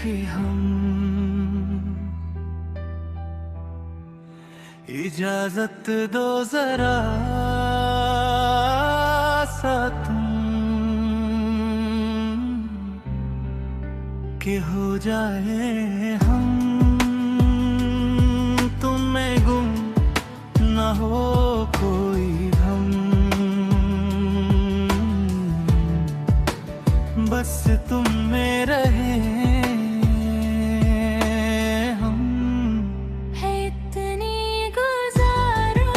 ही हम। इजाजत दो जरा सा तुम कि हो जाए हम, तुम में गुम न हो कोई हम, बस तुम में रहे हम। है इतनी गुजारिश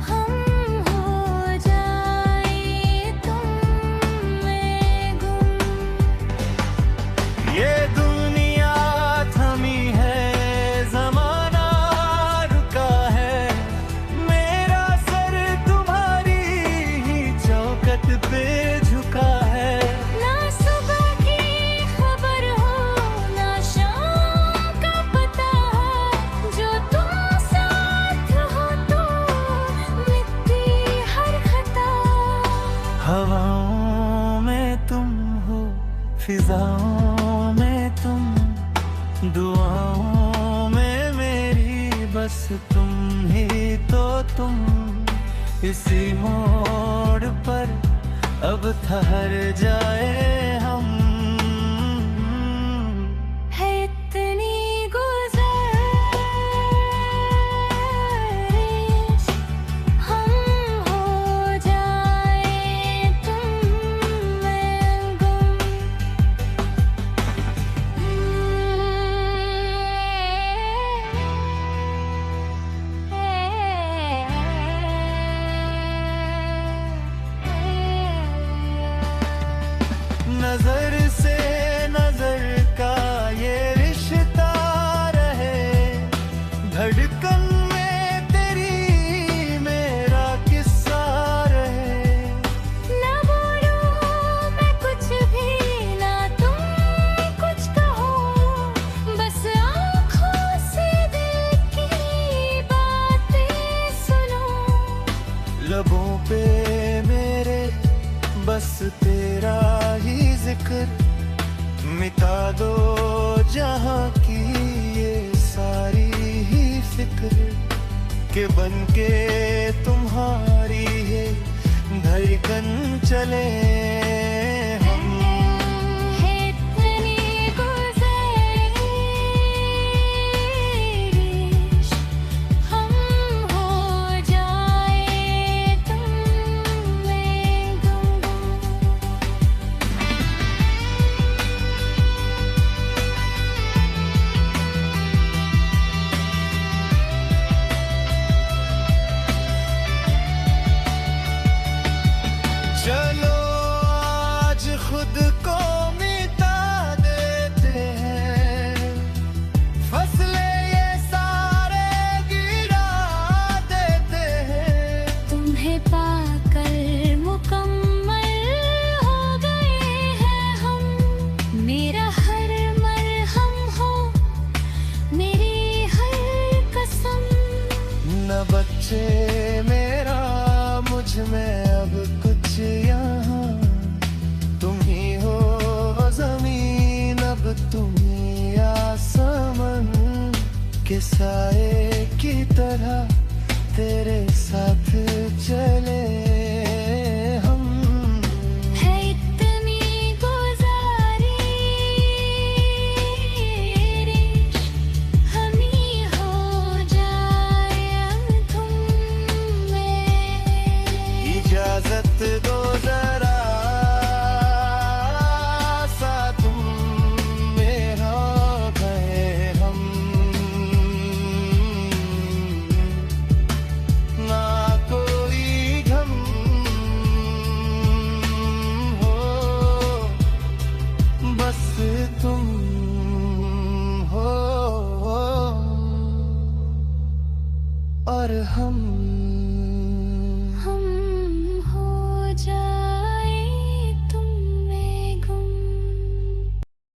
हम हो जाए तुम में गुम। ये दुनिया थमी है, जमाना रुका है, मेरा सर तुम्हारी ही चौखट पे झुका है। ना सुबह की खबर हो ना शाम का पता है, जो तुम साथ हो तो मिटती हर खता। हवाओं में तुम हो, फिजाओं में तुम, दुआओं में मेरी बस तुम ही तो तुम। इसी मोड़ पर अब ठहर जाए हम। है इतनी गुजारिश हम हो जाए तुम में गुम। नजर से नजर का ये रिश्ता रहे, धड़कन में तेरी मेरा किस्सा रहे। ना बोलूं मैं कुछ भी ना तुम कुछ कहो, बस आँखों से दिल की बातें सुनो। लबों पे मेरे बस तेरा ही जिक्र, मिटा दो जहाँ की ये सारी ही फिक्र, के बन के तुम्हारी है धड़कन चले हम। है इतनी गुजारिश हम हो जाए तुम में गुम। चलो आज खुद को मिटा देते हैं, फसलें ये सारे गिरा देते हैं। तुम्हें पाकर मुकम्मल हो गए हैं हम, मेरा हर मरहम हो मेरी हर कसम। न बच्चे मेरा मुझ में अब कुछ यहाँ, तुम ही हो जमीन अब तुम ही आसमान, के साए की तरह तेरे साथ चले हम। है इतनी गुजारिश हम ही हो जाए तुम में। इजाजत दो जरा सा तुम मेरा गए हम। ना कोई गम हो, बस तुम हो और हम।